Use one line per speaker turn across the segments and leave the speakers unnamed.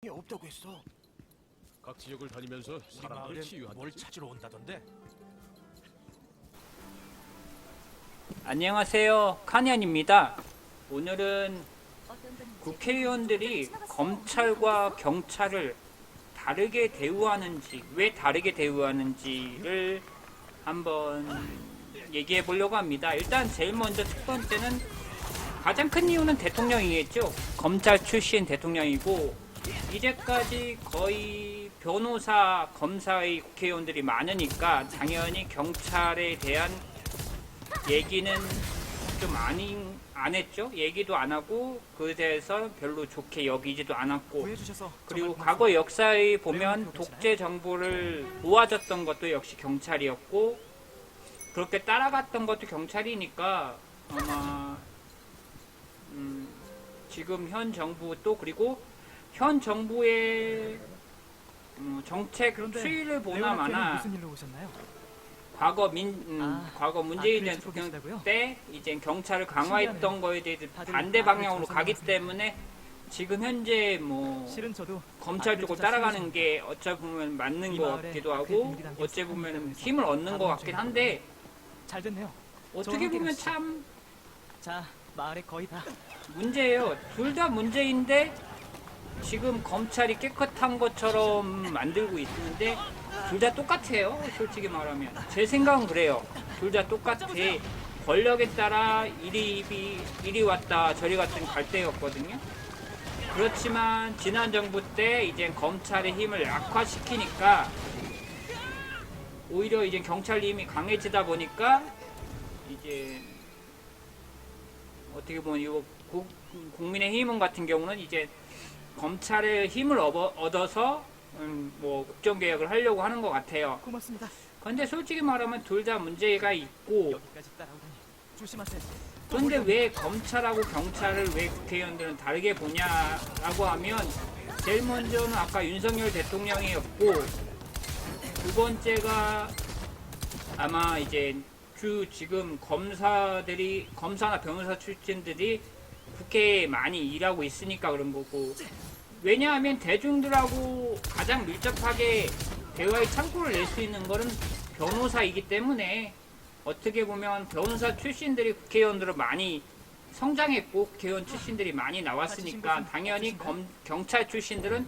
없다고 했어.
각 지역을 다니면서
우리
사람들을
마을엔
치유한다.
뭘 찾으러 온다던데?
안녕하세요. 카니안입니다. 오늘은 국회의원들이 검찰과 경찰을 다르게 대우하는지, 왜 다르게 대우하는지를 한번 얘기해 보려고 합니다. 일단 제일 먼저 첫 번째는 가장 큰 이유는 대통령이겠죠. 검찰 출신 대통령이고, 이제까지 거의 변호사, 검사의 국회의원들이 많으니까 당연히 경찰에 대한 얘기는 좀 안 했죠. 얘기도 안 하고 그에 대해서 별로 좋게 여기지도 않았고,
구해주셔서
그리고
정말
과거 역사에 보면
외국인
독재 정부를 도와줬던 것도 역시 경찰이었고, 그렇게 따라갔던 것도 경찰이니까 아마 지금 현 정부 또 그리고 현 정부의 정책
그런데
추이를 보나
레오나케는
마나
무슨 일로 오셨나요?
과거 문재인
그를
대통령
찾고 계시다고요?
때 이제 경찰을 강화했던
신기하네요.
거에 대해서
다들
반대 방향으로
아들을
가기
조사하고
때문에 지금 현재 뭐
실은 저도
검찰
아들을
쪽을
찾아
따라가는
찾으셨는데
게 어찌 보면 맞는
이
것
마을에
같기도
아크릴
하고
등기 담긴
어찌 보면
사건을
힘을 얻는 것
가방
같긴
중에
한데,
잘 됐네요.
어떻게
함께
보면
가시죠.
참
자, 마을에 거의 다
문제예요. 둘 다 문제인데 지금 검찰이 깨끗한 것처럼 만들고 있는데 둘 다 똑같아요. 솔직히 말하면 제 생각은 그래요. 둘 다 똑같아. 권력에 따라 이리 왔다 저리 갔던 갈대였거든요. 그렇지만 지난 정부 때 이제 검찰의 힘을 약화시키니까 오히려 이제 경찰 힘이 강해지다 보니까 이제 어떻게 보면 이거 국민의힘은 같은 경우는 이제 검찰의 힘을 얻어서 뭐 국정개혁을 하려고 하는 것 같아요.
고맙습니다.
그런데 솔직히 말하면 둘 다 문제가 있고,
여기까지 따라오다니 조심하세요.
그런데 왜 검찰하고 경찰을 왜 국회의원들은 다르게 보냐라고 하면 제일 먼저는 아까 윤석열 대통령이었고, 두 번째가 아마 이제 지금 검사나 변호사 출신들이 국회에 많이 일하고 있으니까 그런 거고, 왜냐하면 대중들하고 가장 밀접하게 대화의 창구를 낼 수 있는 거는 변호사이기 때문에, 어떻게 보면 변호사 출신들이 국회의원들을 많이 성장했고 국회의원 출신들이 많이 나왔으니까 당연히 경찰 출신들은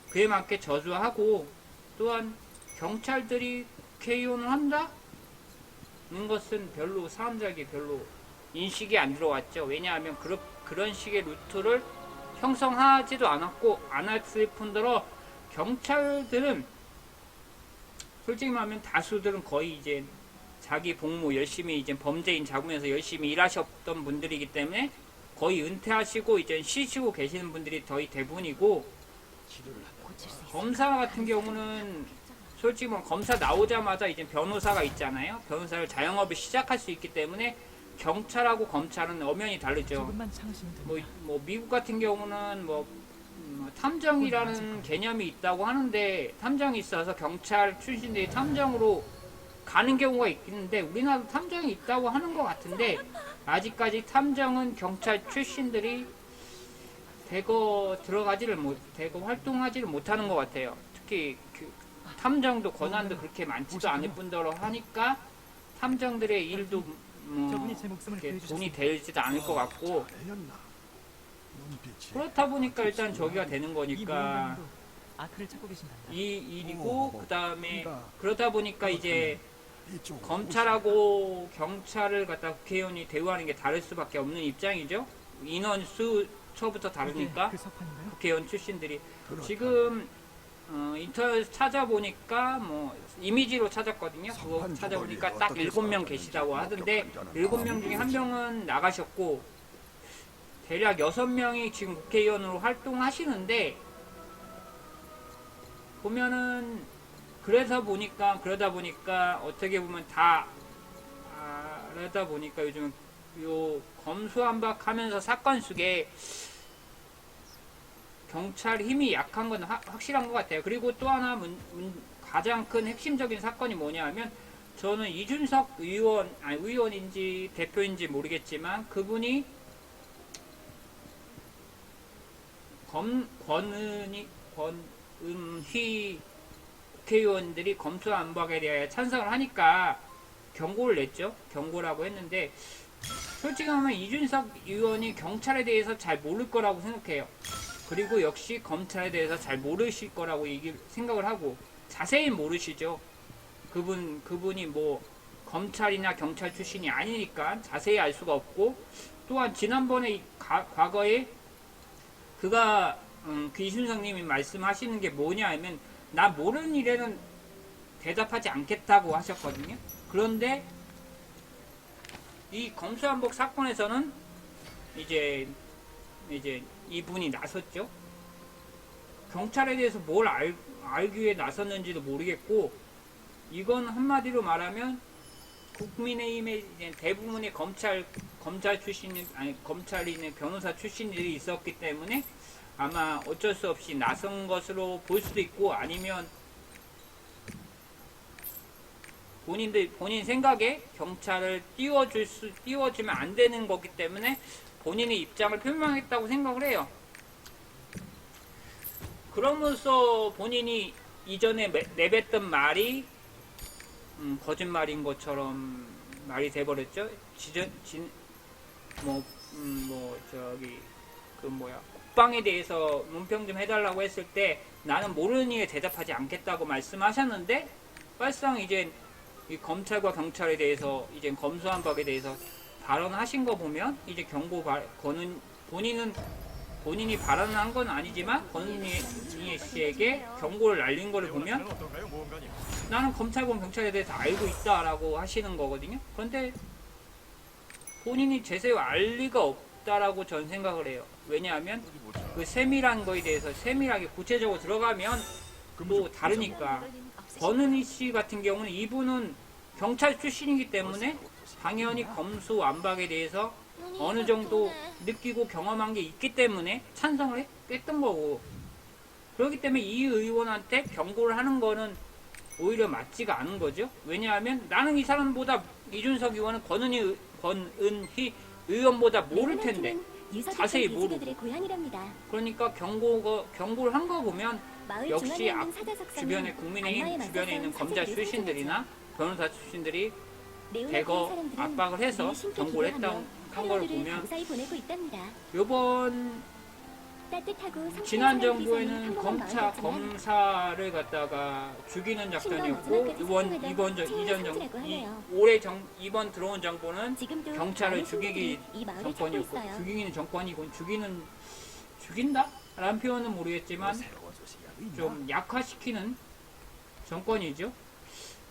그에 맞게 저주하고, 또한 경찰들이 국회의원을 한다는 것은 별로 사람들에게 별로 인식이 안 들어왔죠. 왜냐하면 그런 식의 루트를 형성하지도 않았고 안 했을 뿐더러 경찰들은 솔직히 말하면 다수들은 거의 이제 자기 복무 열심히 이제 범죄인 잡으면서 열심히 일하셨던 분들이기 때문에 거의 은퇴하시고 이제 쉬시고 계시는 분들이 거의 대부분이고, 검사 같은 경우는 솔직히 뭐 검사 나오자마자 이제 변호사가 있잖아요. 변호사를 자영업을 시작할 수 있기 때문에 경찰하고 검찰은 엄연히 다르죠.
조금만 참으시면 됩니다.
뭐 미국 같은 경우는 탐정이라는 개념이 있다고 하는데, 탐정이 있어서 경찰 출신들이 탐정으로 가는 경우가 있는데 우리나라도 탐정이 있다고 하는 것 같은데 아직까지 탐정은 경찰 출신들이 대거 활동하지를 못하는 것 같아요. 특히 탐정도 권한도 그렇게 많지도 않을 뿐더러 하니까 탐정들의 일도
저분이 제 목숨을
이렇게
구해주셨습니다.
돈이 되지도 않을 것 같고, 그렇다 보니까 일단 저기가 되는
이
거니까
무용가님도 아크를 찾고 계신답니다.
이 일이고, 그 다음에 그러다 보니까 이제 검찰하고 경찰을 갖다 국회의원이 대우하는 게 다를 수밖에 없는 입장이죠. 인원수처부터 다르니까
그 석판인가요?
국회의원 출신들이 지금 인터넷 찾아보니까 이미지로 찾았거든요. 그거 찾아보니까 딱 7명 계시다고 하던데 7명 중에 1명은 나가셨고 대략 6명이 지금 국회의원으로 활동하시는데, 보면은 그러다 보니까 어떻게 보면 그러다 보니까 요즘 요 검수완박하면서 사건 속에 경찰 힘이 약한 건 확실한 것 같아요. 그리고 또 하나 가장 큰 핵심적인 사건이 뭐냐 하면, 저는 이준석 의원인지 대표인지 모르겠지만 그분이 권은희 국회의원들이 검수안박에 대하여 찬성을 하니까 경고를 냈죠. 경고라고 했는데 솔직히 말하면 이준석 의원이 경찰에 대해서 잘 모를 거라고 생각해요. 그리고 역시 검찰에 대해서 잘 모르실 거라고 생각을 하고 자세히 모르시죠. 그분이 뭐 검찰이나 경찰 출신이 아니니까 자세히 알 수가 없고 또한 지난번에 과거에 그가 이준석님이 말씀하시는 게 뭐냐 하면 나 모르는 일에는 대답하지 않겠다고 하셨거든요. 그런데 이 검수완박 사건에서는 이제 이분이 나섰죠. 경찰에 대해서 뭘 알기 위해 나섰는지도 모르겠고 이건 한마디로 말하면 국민의힘의 이제 대부분의 검찰 검찰이나 변호사 출신들이 있었기 때문에 아마 어쩔 수 없이 나선 것으로 볼 수도 있고 아니면 본인 생각에 경찰을 띄워주면 안 되는 거기 때문에 본인의 입장을 표명했다고 생각을 해요. 그러면서 본인이 이전에 내뱉던 말이 거짓말인 것처럼 말이 돼버렸죠. 국방에 대해서 논평 좀 해달라고 했을 때 나는 모르는 일에 대답하지 않겠다고 말씀하셨는데 빨상 이제 이 검찰과 경찰에 대해서 이제 검수완박에 대해서 발언하신 거 보면 이제 본인이 발언한 건 아니지만 권은희 씨에게 경고를 날린 거를 보면 나는 검찰과 경찰에 대해서 알고 있다라고 하시는 거거든요. 그런데 본인이 제대로 알 리가 없다라고 전 생각을 해요. 왜냐하면 그 세밀한 거에 대해서 세밀하게 구체적으로 들어가면 또 다르니까. 권은희 씨 같은 경우는 이분은 경찰 출신이기 때문에 당연히 검수완박에 대해서 어느 정도 느끼고 경험한 게 있기 때문에 찬성을 했던 거고 그렇기 때문에 이 의원한테 경고를 하는 거는 오히려 맞지가 않은 거죠. 왜냐하면 나는 이 사람보다 이준석 의원은 권은희 의원보다 모를 텐데 자세히 모르고 그러니까 경고를 한 거 보면 역시 주변에 국민의힘 주변에 있는 검찰 출신들이나 변호사 출신들이 대거 압박을 해서 경고를 한 걸 보면 요번 지난 정부에는 검사를 갖다가 죽이는 작전이었고 이번 들어온 정부는 경찰을 죽이기 정권이었고 죽이는 정권이고 죽인다? 라는 표현은 모르겠지만 좀 약화시키는 정권이죠.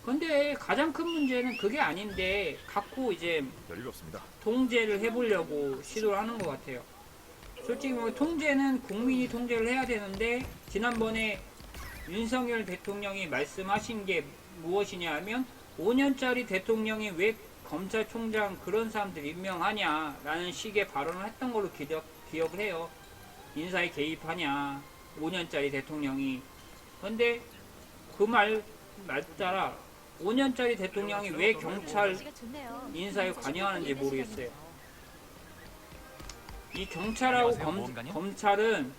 근데 가장 큰 문제는 그게 아닌데 갖고 이제 통제를 해보려고 시도를 하는 것 같아요. 솔직히 뭐 통제는 국민이 통제를 해야 되는데 지난번에 윤석열 대통령이 말씀하신 게 무엇이냐 하면 5년짜리 대통령이 왜 검찰총장 그런 사람들 임명하냐 라는 식의 발언을 했던 걸로 기억을 해요. 인사에 개입하냐 5년짜리 대통령이. 근데 그 말 따라 5년짜리 대통령이 왜 경찰 인사에 관여하는지 모르겠어요. 이 경찰하고 검찰은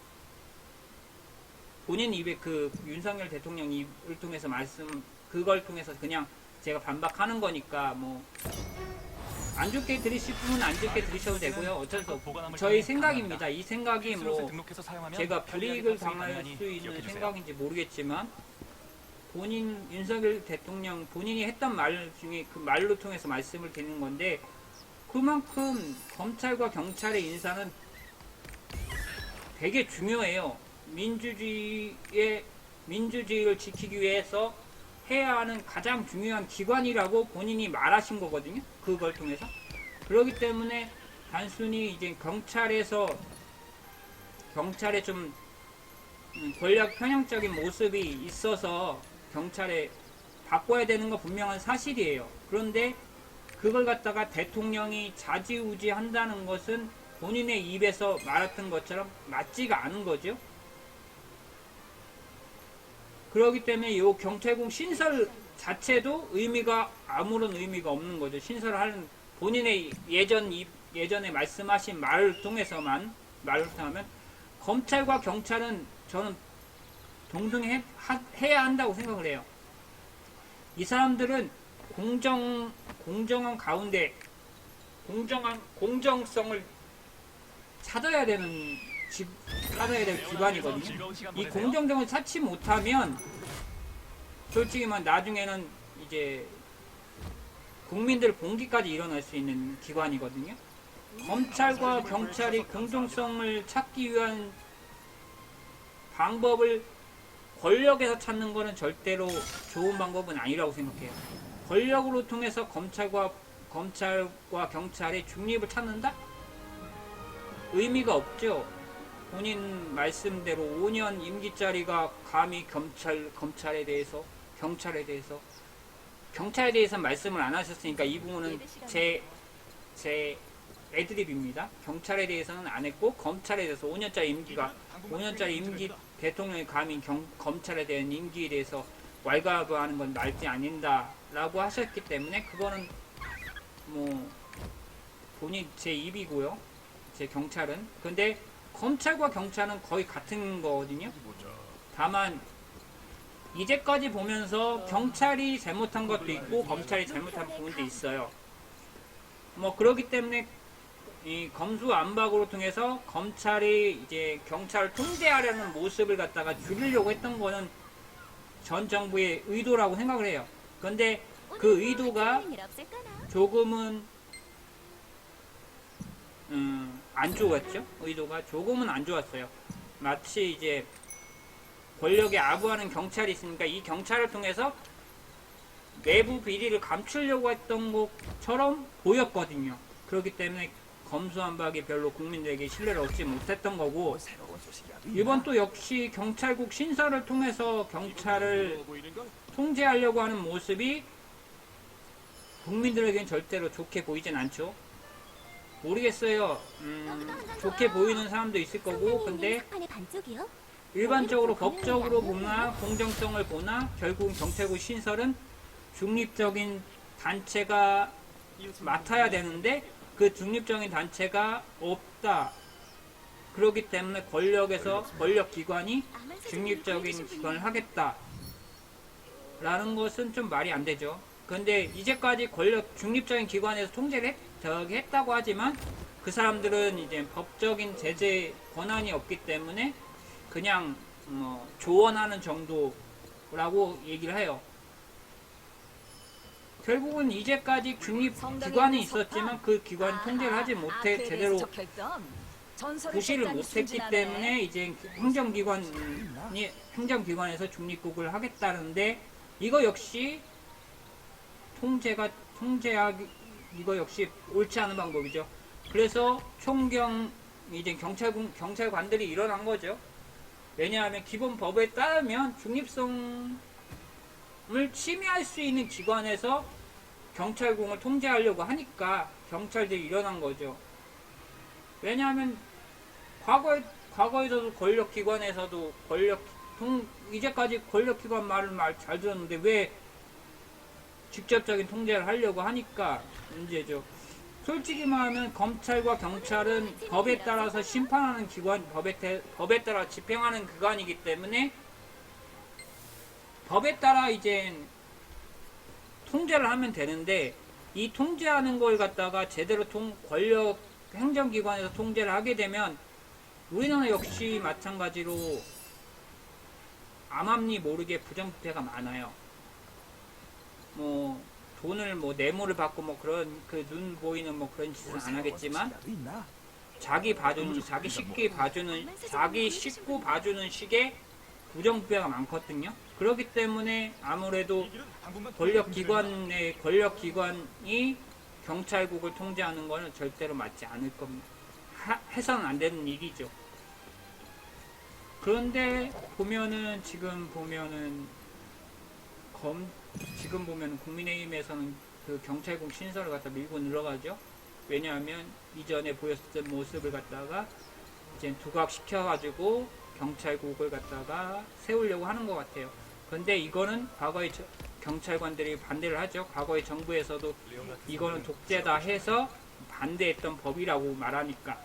본인 입에 그 윤석열 대통령 입을 통해서 그걸 통해서 그냥 제가 반박하는 거니까 뭐 안 좋게 들으실 분은 안 좋게 들으셔도 되고요. 어쩔 수 없고 저희 생각입니다. 이 생각이 뭐 제가 불이익을 당할 수 있는 생각인지 모르겠지만 윤석열 대통령 본인이 했던 말 중에 그 말로 통해서 말씀을 드리는 건데 그만큼 검찰과 경찰의 인사는 되게 중요해요. 민주주의를 지키기 위해서 해야 하는 가장 중요한 기관이라고 본인이 말하신 거거든요. 그걸 통해서. 그렇기 때문에 단순히 이제 경찰의 좀 권력 편향적인 모습이 있어서 경찰에 바꿔야 되는 거 분명한 사실이에요. 그런데 그걸 갖다가 대통령이 좌지우지 한다는 것은 본인의 입에서 말했던 것처럼 맞지가 않은 거죠. 그렇기 때문에 이 경찰국 신설 자체도 아무런 의미가 없는 거죠. 신설하는 본인의 예전에 말씀하신 말을 통해서만 검찰과 경찰은 저는 동등해야 한다고 생각을 해요. 이 사람들은 공정한 가운데 공정성을 찾아야 될 기관이거든요. 이 공정성을 찾지 못하면 솔직히 말 나중에는 이제 국민들 봉기까지 일어날 수 있는 기관이거든요. 검찰과 경찰이 공정성을 찾기 위한 방법을 권력에서 찾는 것은 절대로 좋은 방법은 아니라고 생각해요. 권력으로 통해서 검찰과 경찰의 중립을 찾는다? 의미가 없죠. 본인 말씀대로 5년 임기짜리가 감히 경찰에 대해서 말씀을 안 하셨으니까 이 부분은 제 애드립입니다. 경찰에 대해서는 안 했고 검찰에 대해서 5년짜리 임기 대통령이 감히 검찰에 대한 임기에 대해서 왈가왈부하는 건 말지 않는다라고 하셨기 때문에 그거는 뭐 본인 제 입이고요. 제 경찰은. 근데 검찰과 경찰은 거의 같은 거거든요. 다만 이제까지 보면서 경찰이 잘못한 것도 있고 검찰이 잘못한 부분도 있어요. 뭐 그렇기 때문에 이 검수안박으로 통해서 검찰이 이제 경찰을 통제하려는 모습을 갖다가 줄이려고 했던 거는 전 정부의 의도라고 생각을 해요. 근데 그 의도가 조금은 안 좋았죠. 의도가 조금은 안 좋았어요. 마치 이제 권력에 아부하는 경찰이 있으니까 이 경찰을 통해서 내부 비리를 감추려고 했던 것처럼 보였거든요. 그렇기 때문에 검수안박이 별로 국민들에게 신뢰를 얻지 못했던 거고, 이번 또 역시 경찰국 신설을 통해서 경찰을 통제하려고 하는 모습이 국민들에게는 절대로 좋게 보이진 않죠. 모르겠어요. 좋게 보이는 사람도 있을 거고, 근데 일반적으로 법적으로 보나 공정성을 보나 결국 경찰국 신설은 중립적인 단체가 맡아야 되는데 그 중립적인 단체가 없다. 그렇기 때문에 권력기관이 중립적인 기관을 하겠다. 라는 것은 좀 말이 안 되죠. 근데 이제까지 중립적인 기관에서 통제를 했다고 하지만 그 사람들은 이제 법적인 제재 권한이 없기 때문에 그냥 조언하는 정도라고 얘기를 해요. 결국은 이제까지 중립기관이 있었지만 그 기관이 통제를 하지 못해 제대로 부실을 못했기 때문에 이제 행정기관에서 중립국을 하겠다는데 이거 역시 이거 역시 옳지 않은 방법이죠. 그래서 이제 경찰관들이 일어난 거죠. 왜냐하면 기본 법에 따르면 중립성을 침해할 수 있는 기관에서 경찰국을 통제하려고 하니까 경찰들이 일어난 거죠. 왜냐하면 과거에서도 권력기관에서도 이제까지 권력기관 말을 잘 들었는데 왜 직접적인 통제를 하려고 하니까 문제죠. 솔직히 말하면 검찰과 경찰은 법에 따라서 심판하는 기관, 법에 따라 집행하는 기관이기 때문에 법에 따라 이제 통제를 하면 되는데 이 통제하는 걸 갖다가 제대로 행정기관에서 통제를 하게 되면 우리나라 역시 마찬가지로 암암리 모르게 부정부패가 많아요. 돈을 뇌물을 받고 그런 눈 보이는 그런 짓은 안 하겠지만 자기 식구 봐주는 식의 부정부패가 많거든요. 그렇기 때문에 아무래도 권력기관이 경찰국을 통제하는 것은 절대로 맞지 않을 겁니다. 해서는 안 되는 일이죠. 그런데 지금 보면은 국민의힘에서는 그 경찰국 신설을 갖다 밀고 늘어가죠. 왜냐하면 이전에 보였던 모습을 갖다가 이제 두각시켜가지고 경찰국을 갖다가 세우려고 하는 것 같아요. 근데 이거는 과거에 경찰관들이 반대를 하죠. 과거의 정부에서도 이거는 독재다 해서 반대했던 법이라고 말하니까.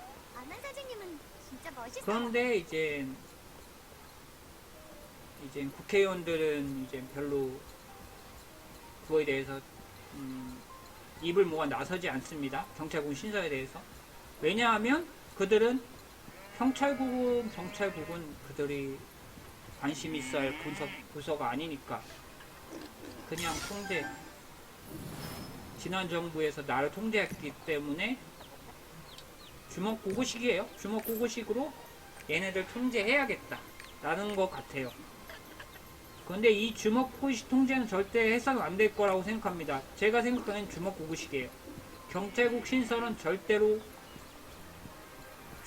그런데 이제 이제 국회의원들은 이제 별로 그거에 대해서 입을 모아 나서지 않습니다. 경찰국 신설에 대해서. 왜냐하면 그들은 경찰국은 그들이 관심 있어야 할 부서가 아니니까. 그냥 통제. 지난 정부에서 나를 통제했기 때문에 주먹구구식이에요. 주먹구구식으로 얘네들 통제해야겠다. 라는 것 같아요. 그런데 이 주먹구구식 통제는 절대 해서는 안 될 거라고 생각합니다. 제가 생각하는 주먹구구식이에요. 경찰국 신설은 절대로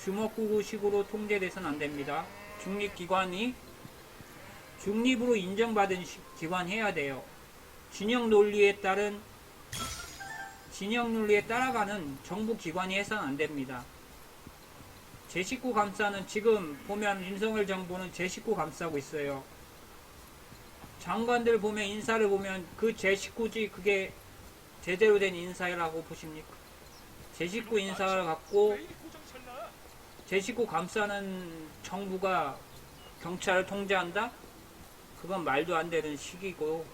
주먹구구식으로 통제돼서는 안 됩니다. 중립기관이 중립으로 인정받은 기관 해야 돼요. 진영 논리에 따라가는 정부 기관이 해서는 안 됩니다. 제 식구 감싸는 지금 보면 윤석열 정부는 제 식구 감싸고 있어요. 장관들 보면 인사를 보면 그 제 식구지 그게 제대로 된 인사라고 보십니까? 제 식구 인사를 갖고 제 식구 감싸는 정부가 경찰을 통제한다? 그건 말도 안 되는 시기고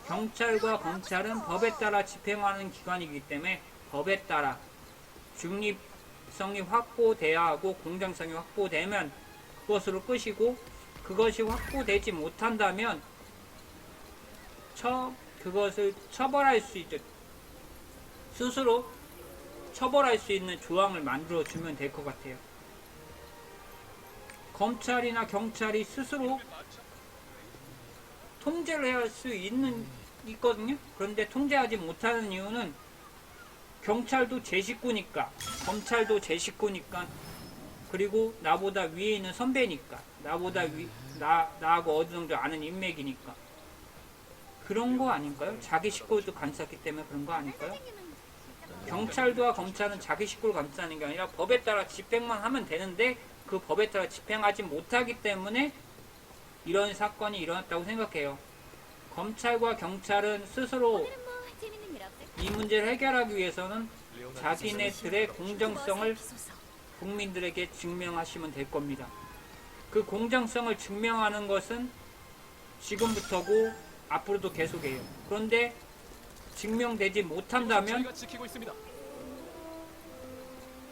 경찰과 검찰은 법에 따라 집행하는 기관이기 때문에 법에 따라 중립성이 확보돼야 하고 공정성이 확보되면 그것으로 끝이고 그것이 확보되지 못한다면 그것을 처벌할 수 있죠. 스스로 처벌할 수 있는 조항을 만들어주면 될 것 같아요. 검찰이나 경찰이 스스로 통제를 할 수 있거든요. 그런데 통제하지 못하는 이유는 경찰도 제 식구니까, 검찰도 제 식구니까, 그리고 나보다 위에 있는 선배니까, 나하고 어느 정도 아는 인맥이니까. 그런 거 아닌가요? 자기 식구도 감쌌기 때문에 그런 거 아닐까요? 경찰도와 검찰은 자기 식구를 감싸는 게 아니라 법에 따라 집행만 하면 되는데 그 법에 따라 집행하지 못하기 때문에 이런 사건이 일어났다고 생각해요. 검찰과 경찰은 스스로 이 문제를 해결하기 위해서는 자기네들의 공정성을 국민들에게 증명하시면 될 겁니다. 그 공정성을 증명하는 것은 지금부터고 앞으로도 계속해요. 그런데 증명되지 못한다면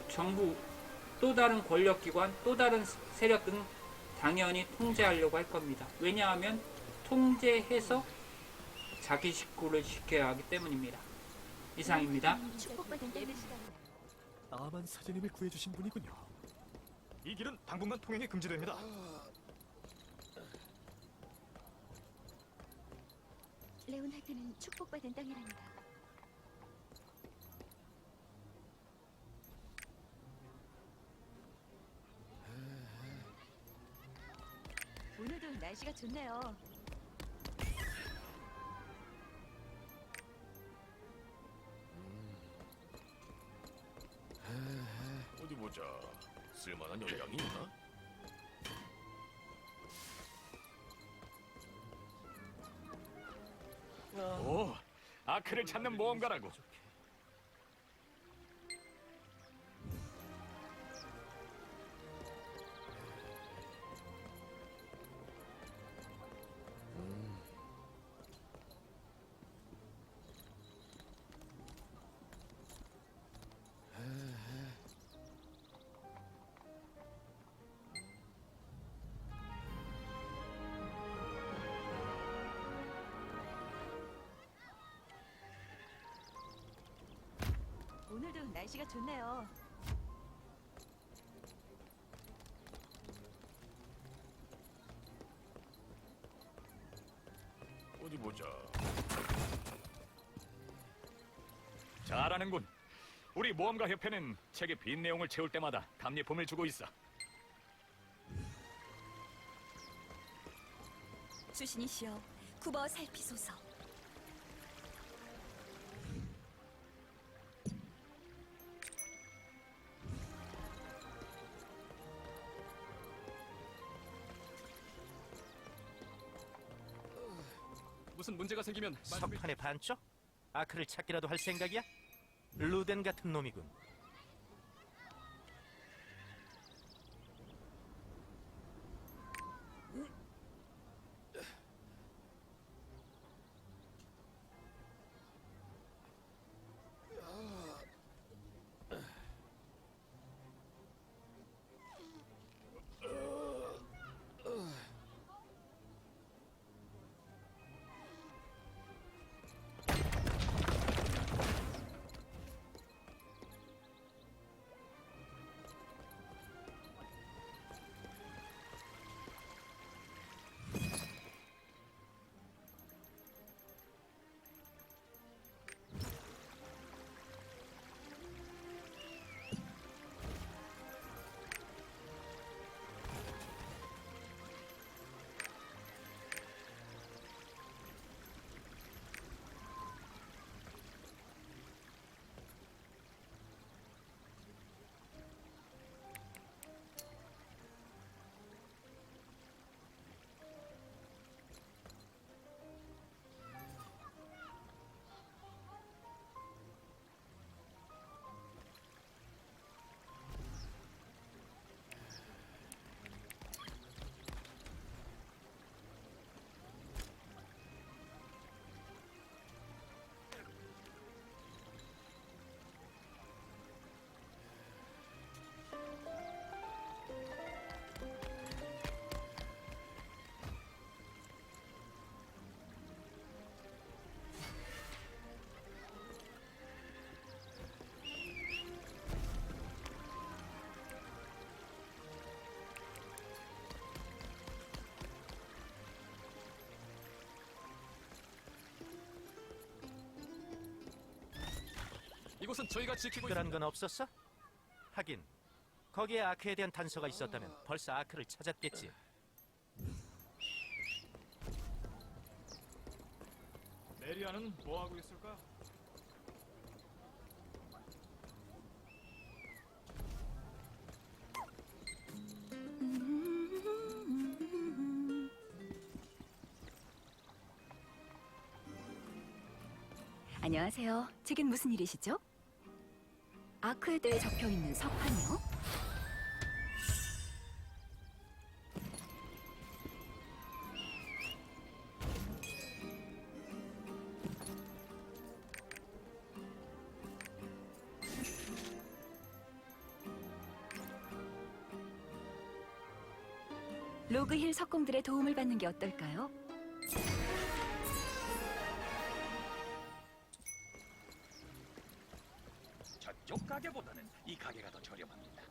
정부, 또 다른 권력기관, 또 다른 세력은 당연히 통제하려고 할 겁니다. 왜냐하면 통제해서 자기 식구를 지켜야 하기 때문입니다. 이상입니다.
아만 사제님을 구해주신 분이군요. 이 길은 당분간 통행이 금지됩니다.
레온하트는 축복받은 땅이랍니다. 오늘도 날씨가 좋네요.
어디 보자. 쓸만한 열량이 있나?
오, 아크를 찾는 모험가라고.
오늘도 날씨가 좋네요.
어디 보자.
잘하는군. 우리 모험가 협회는 책의 빈 내용을 채울 때마다 답례품을 주고 있어.
주신이시여, 굽어 살피소서.
무슨 문제가 생기면
석판의 반쪽? 아크를 찾기라도 할 생각이야? 루덴 같은 놈이군.
이곳은 저희가 지키고
특별한 건 없었어? 하긴 거기에 아크에 대한 단서가 있었다면 벌써 아크를 찾았겠지.
메리아는 뭐 하고 있을까?
안녕하세요. 제겐 무슨 일이시죠? 아크에 대해 적혀 있는 석판이요? 로그힐 석공들의 도움을 받는 게 어떨까요?
저쪽 가게보다는 이 가게가 더 저렴합니다.